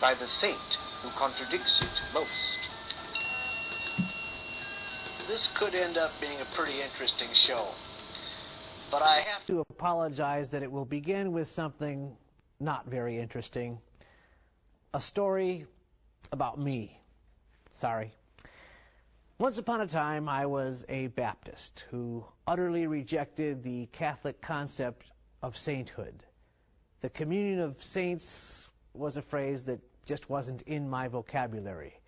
By the saint who contradicts it most. This could end up being a pretty interesting show, but I have to apologize that it will begin with something not very interesting. A story about me. Sorry. Once upon a time, I was a Baptist who utterly rejected the Catholic concept of sainthood. The communion of saints was a phrase that just wasn't in my vocabulary.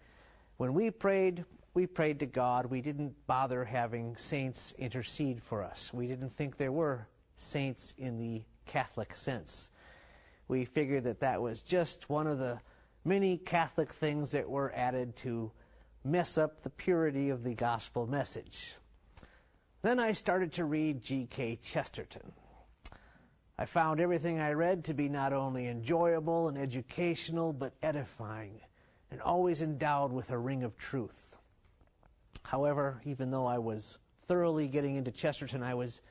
When we prayed to God. We didn't bother having saints intercede for us. We didn't think there were saints in the Catholic sense. We figured that that was just one of the many Catholic things that were added to mess up the purity of the gospel message. Then I started to read G.K. Chesterton. I found everything I read to be not only enjoyable and educational, but edifying, and always endowed with a ring of truth. However, even though I was thoroughly getting into Chesterton, I was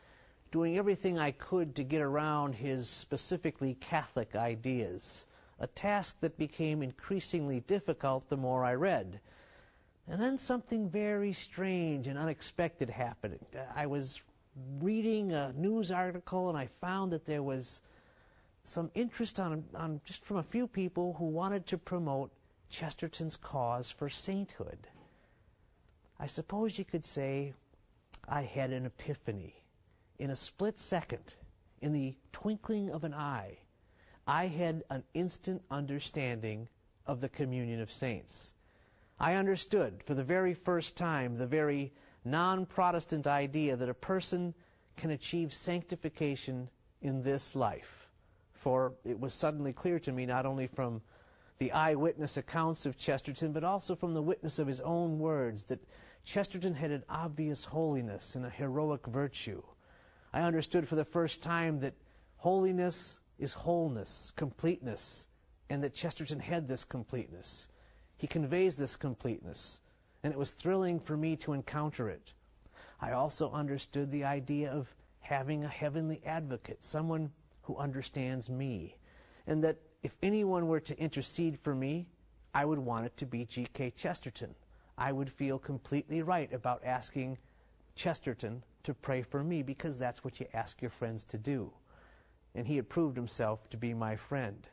doing everything I could to get around his specifically Catholic ideas, a task that became increasingly difficult the more I read. And then something very strange and unexpected happened. I was reading a news article, and I found that there was some interest on just from a few people who wanted to promote Chesterton's cause for sainthood. I suppose you could say I had an epiphany. In a split second, in the twinkling of an eye, I had an instant understanding of the communion of saints. I understood for the very first time the very non-Protestant idea that a person can achieve sanctification in this life. For it was suddenly clear to me, not only from the eyewitness accounts of Chesterton, but also from the witness of his own words, that Chesterton had an obvious holiness and a heroic virtue. I understood for the first time that holiness is wholeness, completeness, and that Chesterton had this completeness. He conveys this completeness, and it was thrilling for me to encounter it. I also understood the idea of having a heavenly advocate, someone who understands me, and that if anyone were to intercede for me, I would want it to be G.K. Chesterton. I would feel completely right about asking Chesterton to pray for me, because that's what you ask your friends to do. And he had proved himself to be my friend.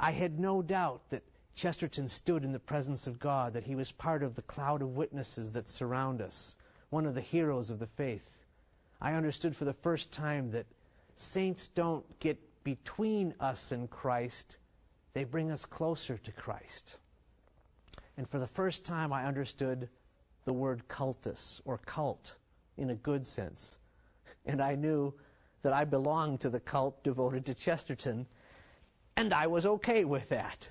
I had no doubt that Chesterton stood in the presence of God, that he was part of the cloud of witnesses that surround us, one of the heroes of the faith. I understood for the first time that saints don't get between us and Christ, they bring us closer to Christ. And for the first time I understood the word cultus, or cult, in a good sense. And I knew that I belonged to the cult devoted to Chesterton, and I was okay with that.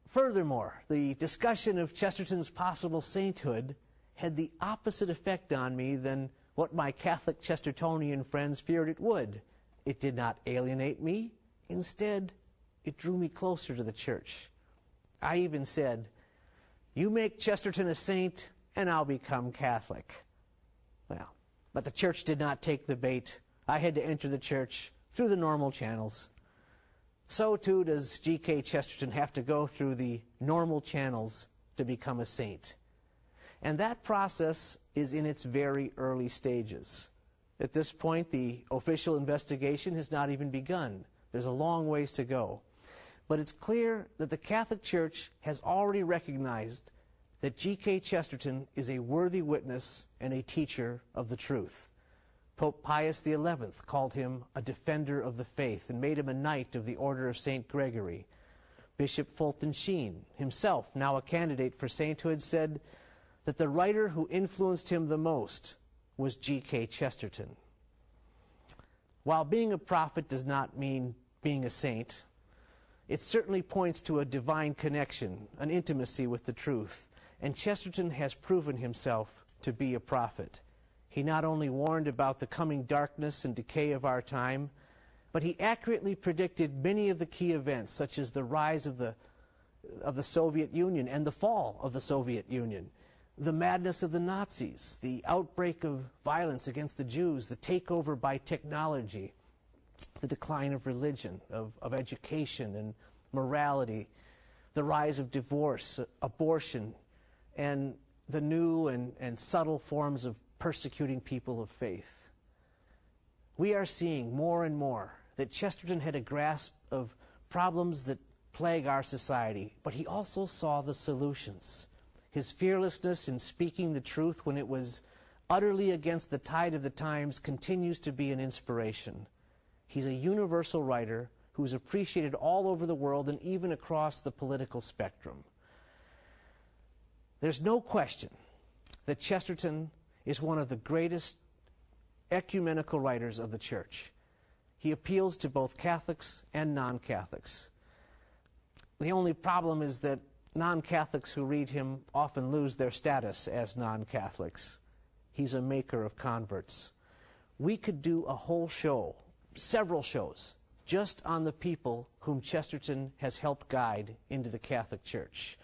Furthermore, the discussion of Chesterton's possible sainthood had the opposite effect on me than what my Catholic Chestertonian friends feared it would. It did not alienate me. Instead, it drew me closer to the church. I even said, "You make Chesterton a saint, and I'll become Catholic." Well, but the church did not take the bait. I had to enter the church through the normal channels. So too does G.K. Chesterton have to go through the normal channels to become a saint. And that process is in its very early stages. At this point, the official investigation has not even begun. There's a long ways to go. But it's clear that the Catholic Church has already recognized that G.K. Chesterton is a worthy witness and a teacher of the truth. Pope Pius XI called him a defender of the faith and made him a knight of the Order of St. Gregory. Bishop Fulton Sheen, himself now a candidate for sainthood, said, that the writer who influenced him the most was G.K. Chesterton. While being a prophet does not mean being a saint, it certainly points to a divine connection, an intimacy with the truth, and Chesterton has proven himself to be a prophet. He not only warned about the coming darkness and decay of our time, but he accurately predicted many of the key events, such as the rise of the Soviet Union and the fall of the Soviet Union, the madness of the Nazis, the outbreak of violence against the Jews, the takeover by technology, the decline of religion, of education and morality, the rise of divorce, abortion, and the new and subtle forms of persecuting people of faith. We are seeing more and more that Chesterton had a grasp of problems that plague our society, but he also saw the solutions. His fearlessness in speaking the truth when it was utterly against the tide of the times continues to be an inspiration. He's a universal writer who is appreciated all over the world and even across the political spectrum. There's no question that Chesterton is one of the greatest ecumenical writers of the church. He appeals to both Catholics and non-Catholics. The only problem is that non-Catholics who read him often lose their status as non-Catholics. He's a maker of converts. We could do a whole show, several shows, just on the people whom Chesterton has helped guide into the Catholic Church.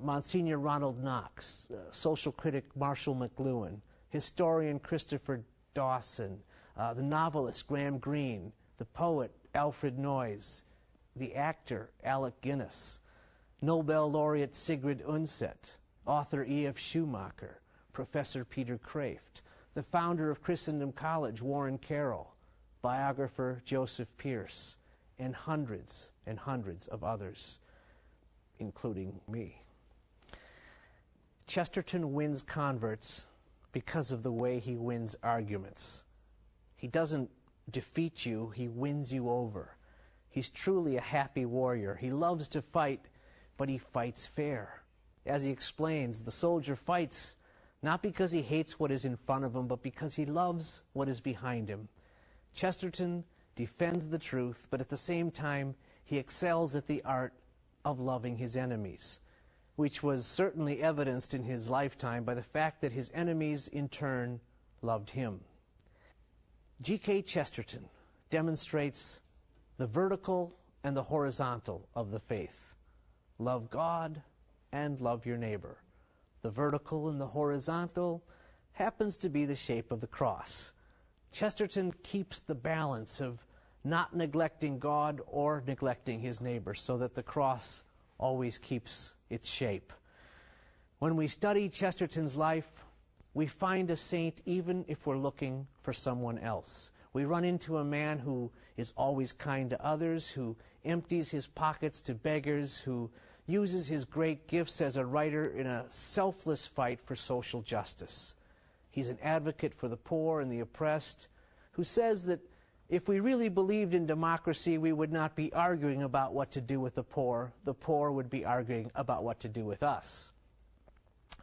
Monsignor Ronald Knox, social critic Marshall McLuhan, historian Christopher Dawson, the novelist Graham Greene, the poet Alfred Noyes, the actor Alec Guinness, Nobel laureate Sigrid Undset, author E.F. Schumacher, Professor Peter Kraft, the founder of Christendom College Warren Carroll, biographer Joseph Pierce, and hundreds of others, including me. Chesterton wins converts because of the way he wins arguments. He doesn't defeat you, he wins you over. He's truly a happy warrior. He loves to fight, but he fights fair. As he explains, the soldier fights not because he hates what is in front of him, but because he loves what is behind him. Chesterton defends the truth, but at the same time, he excels at the art of loving his enemies, which was certainly evidenced in his lifetime by the fact that his enemies, in turn, loved him. G.K. Chesterton demonstrates the vertical and the horizontal of the faith. Love God and love your neighbor. The vertical and the horizontal happens to be the shape of the cross. Chesterton keeps the balance of not neglecting God or neglecting his neighbor, so that the cross always keeps its shape. When we study Chesterton's life, we find a saint even if we're looking for someone else. We run into a man who is always kind to others, who empties his pockets to beggars, who uses his great gifts as a writer in a selfless fight for social justice. He's an advocate for the poor and the oppressed, who says that if we really believed in democracy, we would not be arguing about what to do with the poor would be arguing about what to do with us.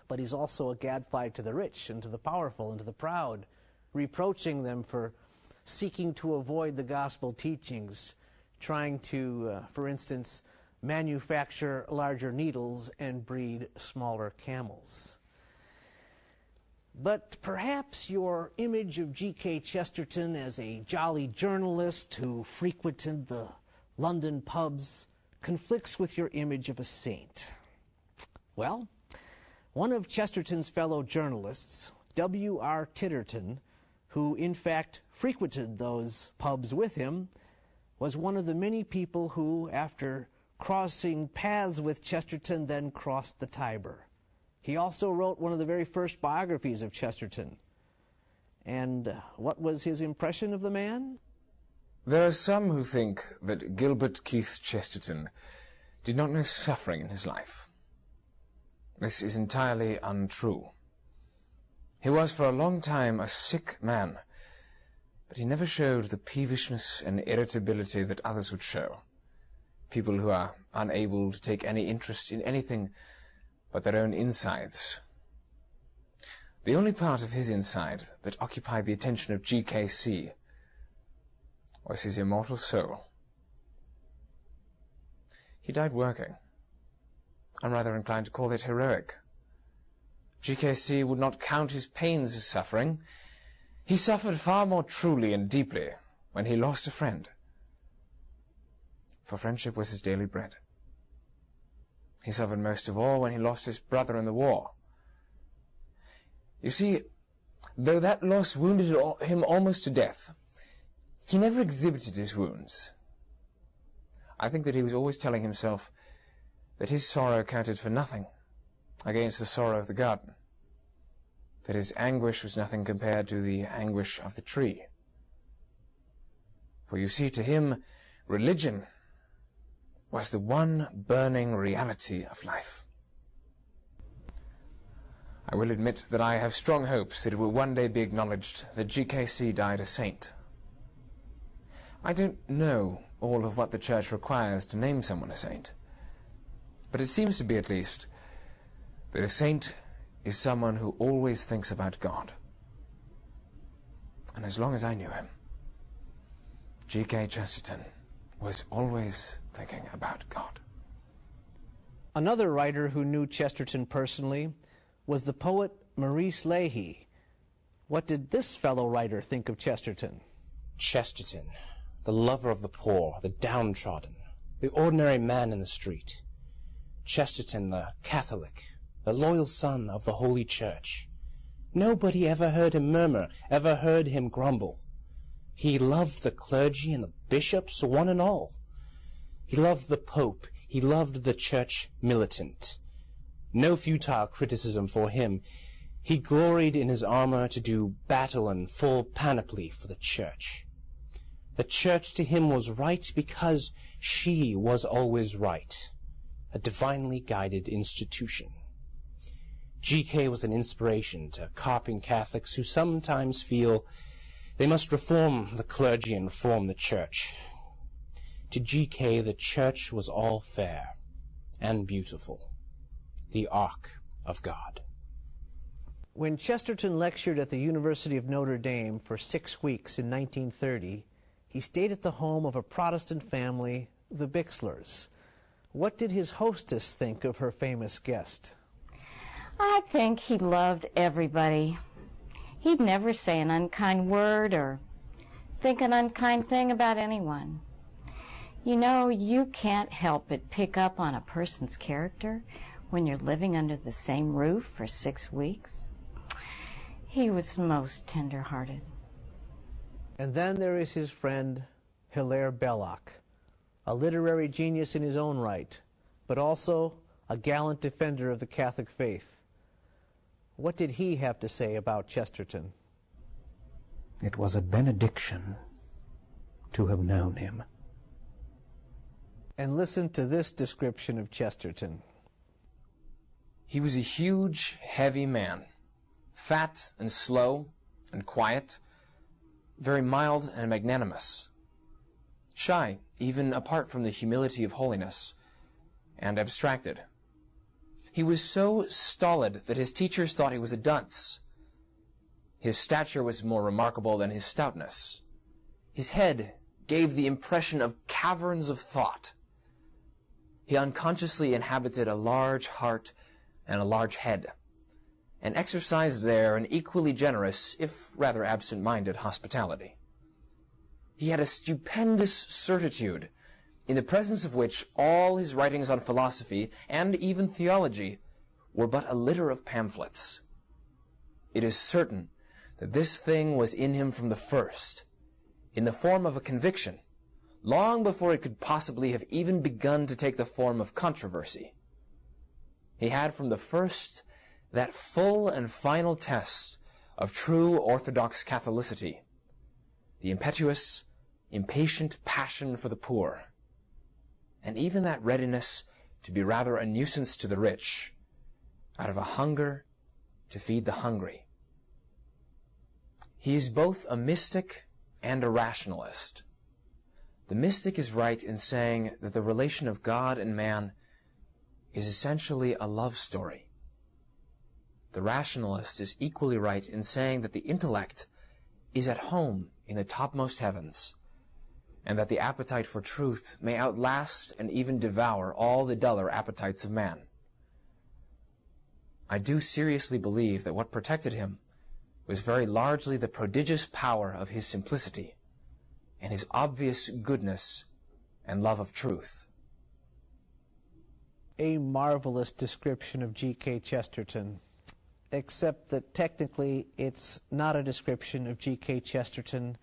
But he's also a gadfly to the rich and to the powerful and to the proud, reproaching them for seeking to avoid the gospel teachings, trying to, for instance, manufacture larger needles and breed smaller camels. But perhaps your image of G.K. Chesterton as a jolly journalist who frequented the London pubs conflicts with your image of a saint. Well, one of Chesterton's fellow journalists, W.R. Titterton, who in fact frequented those pubs with him, was one of the many people who, after crossing paths with Chesterton, then crossed the Tiber. He also wrote one of the very first biographies of Chesterton. And what was his impression of the man? There are some who think that Gilbert Keith Chesterton did not know suffering in his life. This is entirely untrue. He was for a long time a sick man, but he never showed the peevishness and irritability that others would show. People who are unable to take any interest in anything but their own insides, The only part of his inside that occupied the attention of GKC was his immortal soul. He died working. I'm rather inclined to call it heroic. GKC would not count his pains as suffering. He suffered far more truly and deeply when he lost a friend. For friendship was his daily bread. He suffered most of all when he lost his brother in the war. You see, though that loss wounded him almost to death, he never exhibited his wounds. I think that he was always telling himself that his sorrow counted for nothing against the sorrow of the garden, that his anguish was nothing compared to the anguish of the tree. For you see, to him, religion was the one burning reality of life. I will admit that I have strong hopes that it will one day be acknowledged that GKC died a saint. I don't know all of what the Church requires to name someone a saint, but it seems to be, at least, that a saint is someone who always thinks about God. And as long as I knew him, G.K. Chesterton was always thinking about God. Another writer who knew Chesterton personally was the poet Maurice Leahy. What did this fellow writer think of Chesterton? Chesterton, the lover of the poor, the downtrodden, the ordinary man in the street. Chesterton, the Catholic, the loyal son of the Holy Church. Nobody ever heard him murmur, ever heard him grumble. He loved the clergy and the bishops, one and all. He loved the Pope. He loved the church militant. No futile criticism for him. He gloried in his armor to do battle in full panoply for the church. The church to him was right because she was always right, a divinely guided institution. G.K. was an inspiration to carping Catholics who sometimes feel they must reform the clergy and reform the church. To G.K., the church was all fair and beautiful, the Ark of God. When Chesterton lectured at the University of Notre Dame for 6 weeks in 1930, he stayed at the home of a Protestant family, the Bixlers. What did his hostess think of her famous guest? I think he loved everybody. He'd never say an unkind word or think an unkind thing about anyone. You know, you can't help but pick up on a person's character when you're living under the same roof for 6 weeks. He was most tender-hearted. And then there is his friend, Hilaire Belloc, a literary genius in his own right, but also a gallant defender of the Catholic faith. What did he have to say about Chesterton? It was a benediction to have known him. And listen to this description of Chesterton. He was a huge, heavy man, fat and slow and quiet, very mild and magnanimous, shy, even apart from the humility of holiness, and abstracted. He was so stolid that his teachers thought he was a dunce. His stature was more remarkable than his stoutness. His head gave the impression of caverns of thought. He unconsciously inhabited a large heart and a large head, and exercised there an equally generous, if rather absent-minded, hospitality. He had a stupendous certitude, in the presence of which all his writings on philosophy, and even theology, were but a litter of pamphlets. It is certain that this thing was in him from the first, in the form of a conviction, long before it could possibly have even begun to take the form of controversy. He had from the first that full and final test of true orthodox Catholicity, the impetuous, impatient passion for the poor, and even that readiness to be rather a nuisance to the rich, out of a hunger to feed the hungry. He is both a mystic and a rationalist. The mystic is right in saying that the relation of God and man is essentially a love story. the rationalist is equally right in saying that the intellect is at home in the topmost heavens, and that the appetite for truth may outlast and even devour all the duller appetites of man. I do seriously believe that what protected him was very largely the prodigious power of his simplicity and his obvious goodness and love of truth. A marvelous description of G.K. Chesterton, except that technically it's not a description of G.K. Chesterton,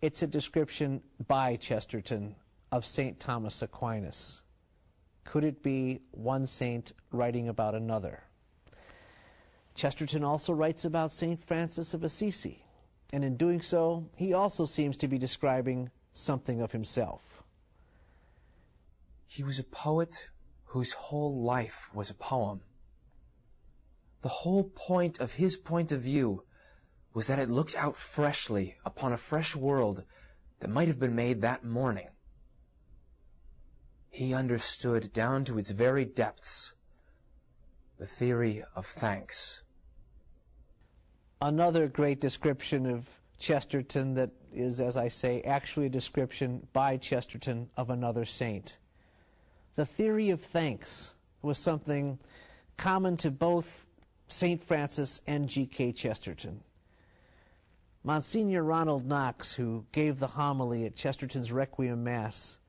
it's a description by Chesterton of St. Thomas Aquinas. Could it be one saint writing about another? Chesterton also writes about St. Francis of Assisi, and in doing so, he also seems to be describing something of himself. He was a poet whose whole life was a poem. The whole point of his point of view was that it looked out freshly upon a fresh world that might have been made that morning. He understood down to its very depths the theory of thanks. Another great description of Chesterton that is, as I say, actually a description by Chesterton of another saint. The theory of thanks was something common to both St. Francis and G.K. Chesterton. Monsignor Ronald Knox, who gave the homily at Chesterton's Requiem Mass,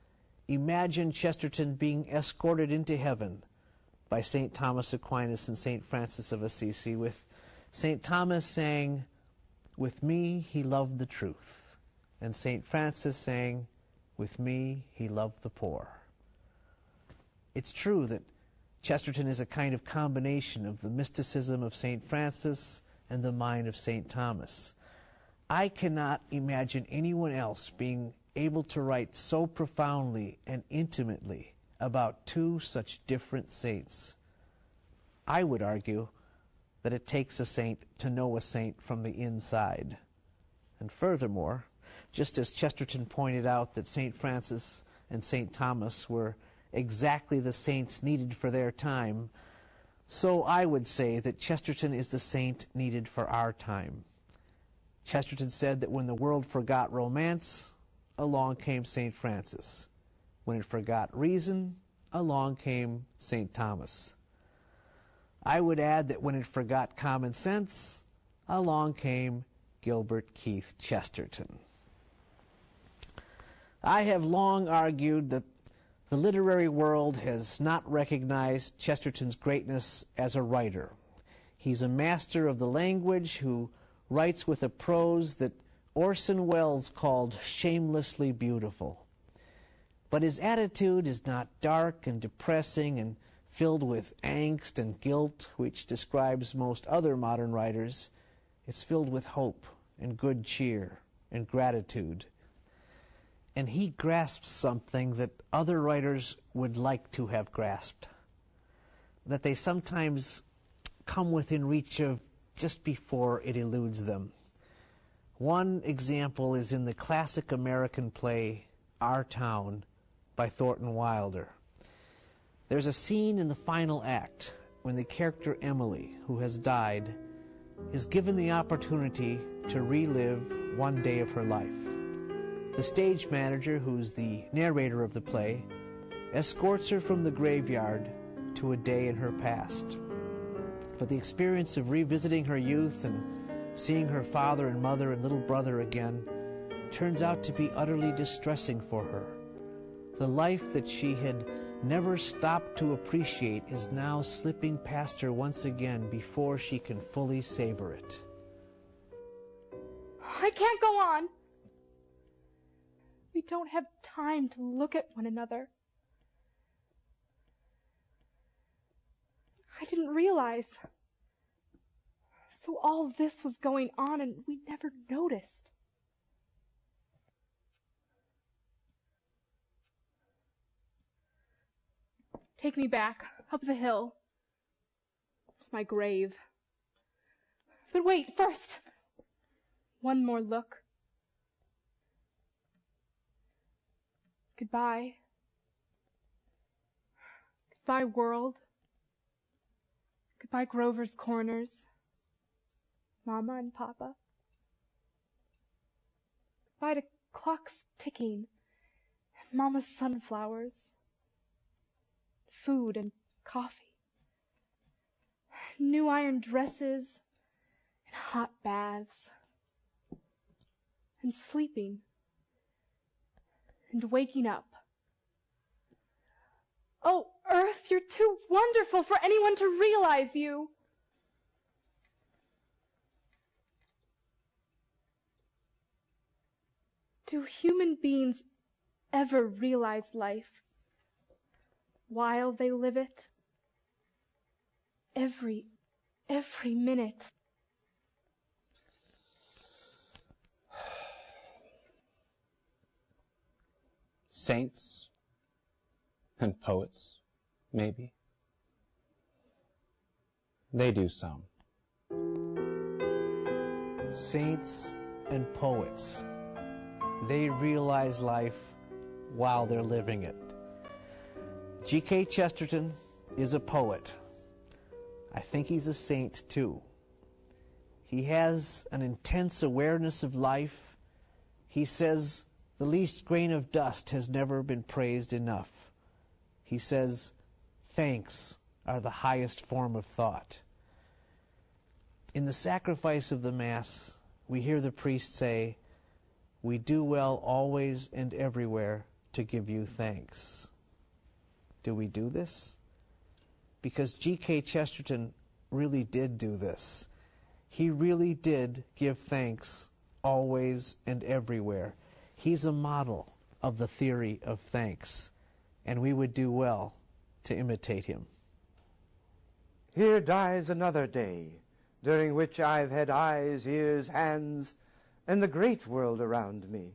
imagined Chesterton being escorted into heaven by St. Thomas Aquinas and St. Francis of Assisi, with St. Thomas saying, "With me he loved the truth," and St. Francis saying, "With me he loved the poor." It's true that Chesterton is a kind of combination of the mysticism of St. Francis and the mind of St. Thomas. I cannot imagine anyone else being able to write so profoundly and intimately about two such different saints. I would argue that it takes a saint to know a saint from the inside. And furthermore, just as Chesterton pointed out that St. Francis and St. Thomas were exactly the saints needed for their time, so I would say that Chesterton is the saint needed for our time. Chesterton said that when the world forgot romance, along came St. Francis. When it forgot reason, along came St. Thomas. I would add that when it forgot common sense, along came Gilbert Keith Chesterton. I have long argued that the literary world has not recognized Chesterton's greatness as a writer. He's a master of the language who writes with a prose that Orson Welles called shamelessly beautiful. But his attitude is not dark and depressing and filled with angst and guilt, which describes most other modern writers. It's filled with hope and good cheer and gratitude. And he grasps something that other writers would like to have grasped, that they sometimes come within reach of just before it eludes them. One example is in the classic American play, Our Town, by Thornton Wilder. There's a scene in the final act when the character Emily, who has died, is given the opportunity to relive one day of her life. The stage manager, who's the narrator of the play, escorts her from the graveyard to a day in her past. But the experience of revisiting her youth and seeing her father and mother and little brother again turns out to be utterly distressing for her. The life that she had never stopped to appreciate is now slipping past her once again before she can fully savor it. I can't go on. We don't have time to look at one another. I didn't realize. So all this was going on and we never noticed. Take me back, up the hill, to my grave. But wait, first, one more look. Goodbye. Goodbye, world. Goodbye, Grover's Corners, Mama and Papa. Goodbye to clocks ticking and Mama's sunflowers, food and coffee, new iron dresses and hot baths, and sleeping and waking up. Oh, Earth, you're too wonderful for anyone to realize you. Do human beings ever realize life while they live it? Every minute. Saints and poets, maybe. They do some. Saints and poets. They realize life while they're living it. G.K. Chesterton is a poet. I think he's a saint too. He has an intense awareness of life. He says the least grain of dust has never been praised enough. He says thanks are the highest form of thought. In the sacrifice of the Mass, we hear the priest say, "We do well always and everywhere to give you thanks." Do we do this? Because G.K. Chesterton really did do this. He really did give thanks always and everywhere. He's a model of the theory of thanks, and we would do well to imitate him. Here dies another day, during which I've had eyes, ears, hands, and the great world around me.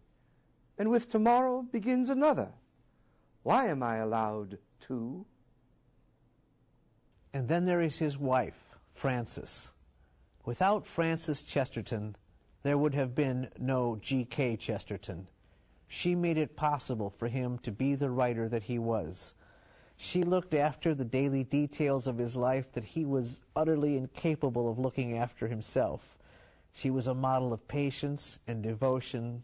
And with tomorrow begins another. Why am I allowed two? And then there is his wife, Frances. Without Frances Chesterton, there would have been no G.K. Chesterton. She made it possible for him to be the writer that he was. She looked after the daily details of his life that he was utterly incapable of looking after himself. She was a model of patience and devotion,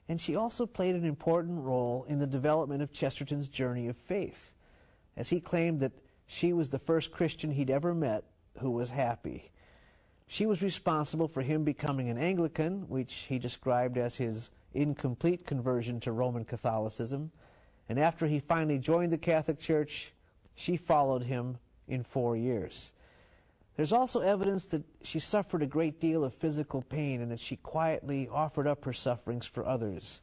and she also played an important role in the development of Chesterton's journey of faith, as he claimed that she was the first Christian he'd ever met who was happy. She was responsible for him becoming an Anglican, which he described as his incomplete conversion to Roman Catholicism. And after he finally joined the Catholic Church, she followed him in 4 years. There's also evidence that she suffered a great deal of physical pain and that she quietly offered up her sufferings for others.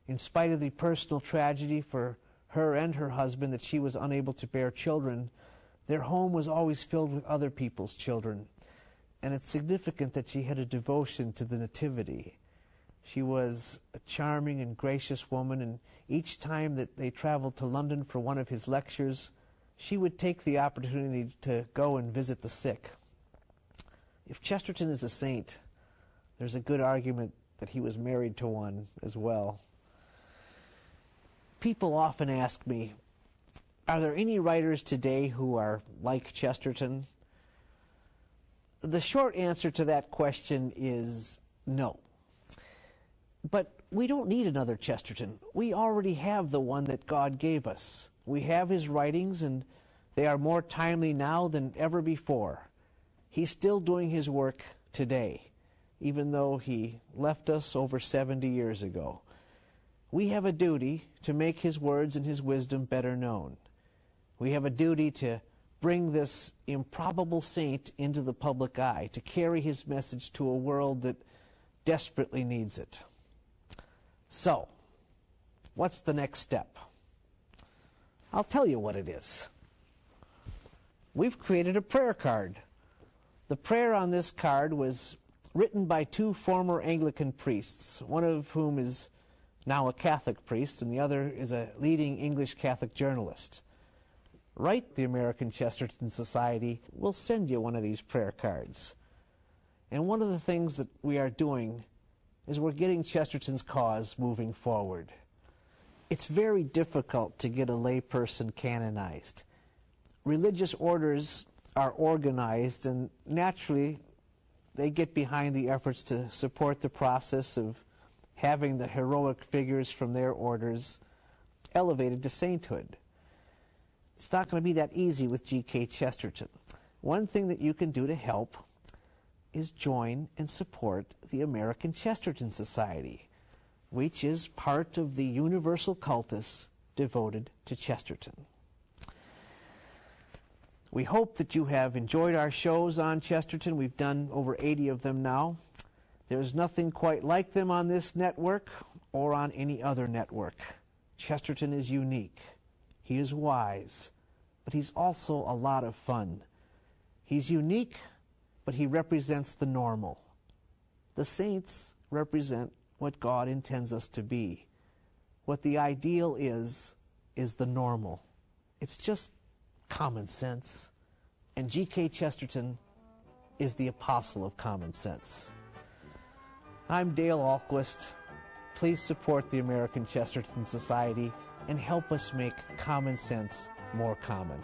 In spite of the personal tragedy for her and her husband that she was unable to bear children, their home was always filled with other people's children. And it's significant that she had a devotion to the Nativity. She was a charming and gracious woman, and each time that they traveled to London for one of his lectures, she would take the opportunity to go and visit the sick. If Chesterton is a saint, there's a good argument that he was married to one as well. People often ask me, are there any writers today who are like Chesterton? The short answer to that question is no. But we don't need another Chesterton. We already have the one that God gave us. We have his writings, and they are more timely now than ever before. He's still doing his work today, even though he left us over 70 years ago. We have a duty to make his words and his wisdom better known. We have a duty to bring this improbable saint into the public eye, to carry his message to a world that desperately needs it. So, what's the next step? I'll tell you what it is. We've created a prayer card. The prayer on this card was written by 2 former Anglican priests, one of whom is now a Catholic priest, and the other is a leading English Catholic journalist. Write the American Chesterton Society. We'll send you one of these prayer cards. And one of the things that we are doing is we're getting Chesterton's cause moving forward. It's very difficult to get a layperson canonized. Religious orders are organized, and naturally they get behind the efforts to support the process of having the heroic figures from their orders elevated to sainthood. It's not going to be that easy with G.K. Chesterton. One thing that you can do to help is join and support the American Chesterton Society, which is part of the universal cultus devoted to Chesterton. We hope that you have enjoyed our shows on Chesterton. We've done over 80 of them now. There's nothing quite like them on this network or on any other network. Chesterton is unique. He is wise, but he's also a lot of fun. He's unique, but he represents the normal. The saints represent what God intends us to be. What the ideal is the normal. It's just common sense. And G.K. Chesterton is the apostle of common sense. I'm Dale Ahlquist. Please support the American Chesterton Society and help us make common sense more common.